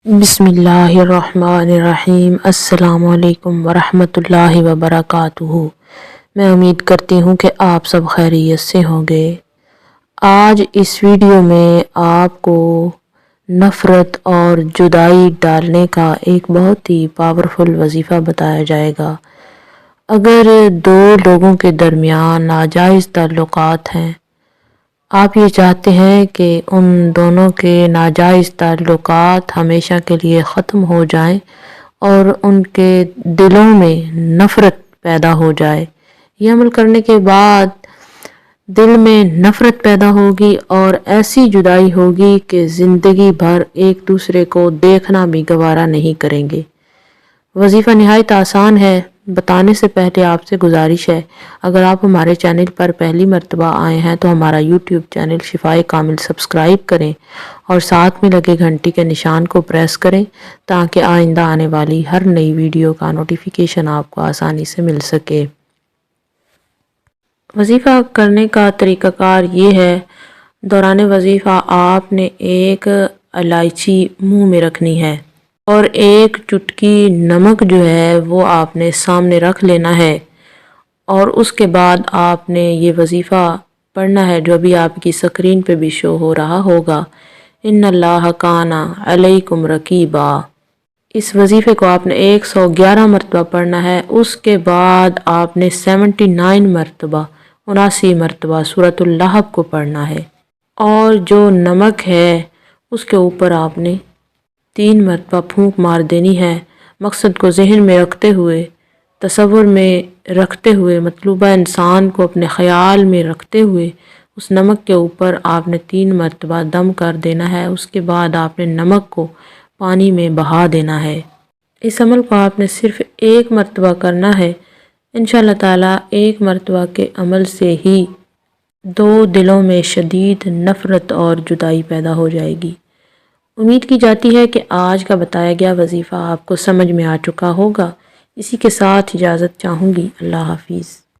बिस्मिल्लाहिर्रहमानिर्रहीम। अस्सलाम वालेकुम वरहमतुल्लाहि वबरकातुहू। मैं उम्मीद करती हूँ कि आप सब खैरियत से होंगे। आज इस वीडियो में आपको नफ़रत और जुदाई डालने का एक बहुत ही पावरफुल वजीफ़ा बताया जाएगा। अगर दो लोगों के दरमियान नाजायज़ ताल्लुकात हैं, आप ये चाहते हैं कि उन दोनों के नाजायज़ ताल्लुकात हमेशा के लिए ख़त्म हो जाएं और उनके दिलों में नफ़रत पैदा हो जाए। ये अमल करने के बाद दिल में नफ़रत पैदा होगी और ऐसी जुदाई होगी कि ज़िंदगी भर एक दूसरे को देखना भी गवारा नहीं करेंगे। वजीफ़ा निहायत आसान है। बताने से पहले आपसे गुजारिश है, अगर आप हमारे चैनल पर पहली मर्तबा आए हैं तो हमारा यूट्यूब चैनल शिफाए कामिल सब्सक्राइब करें और साथ में लगे घंटी के निशान को प्रेस करें ताकि आइंदा आने वाली हर नई वीडियो का नोटिफिकेशन आपको आसानी से मिल सके। वजीफ़ा करने का तरीक़ाकार ये है, दौरान वजीफ़ा आपने एक इलायची मुंह में रखनी है और एक चुटकी नमक जो है वो आपने सामने रख लेना है और उसके बाद आपने ये वजीफ़ा पढ़ना है जो अभी आपकी स्क्रीन पे भी शो हो रहा होगा, इन्नल्लाह काना अलैकुम रकीबा। इस वजीफ़े को आपने 111 मरतबा पढ़ना है। उसके बाद आपने 79 मरतबा 79 मरतबा सूरतुल लहब को पढ़ना है और जो नमक है उसके ऊपर आपने 3 मरतबा फूंक मार देनी है। मकसद को जहन में रखते हुए, तसव्वुर में रखते हुए, मतलूबा इंसान को अपने ख़याल में रखते हुए उस नमक के ऊपर आपने 3 मरतबा दम कर देना है। उसके बाद आपने नमक को पानी में बहा देना है। इस अमल को आपने सिर्फ़ 1 मरतबा करना है। इंशाअल्लाह ताला 1 मरतबा के अमल से ही दो दिलों में शदीद नफ़रत और जुदाई पैदा हो जाएगी। उम्मीद की जाती है कि आज का बताया गया वजीफ़ा आपको समझ में आ चुका होगा। इसी के साथ इजाज़त चाहूँगी। अल्लाह हाफिज़।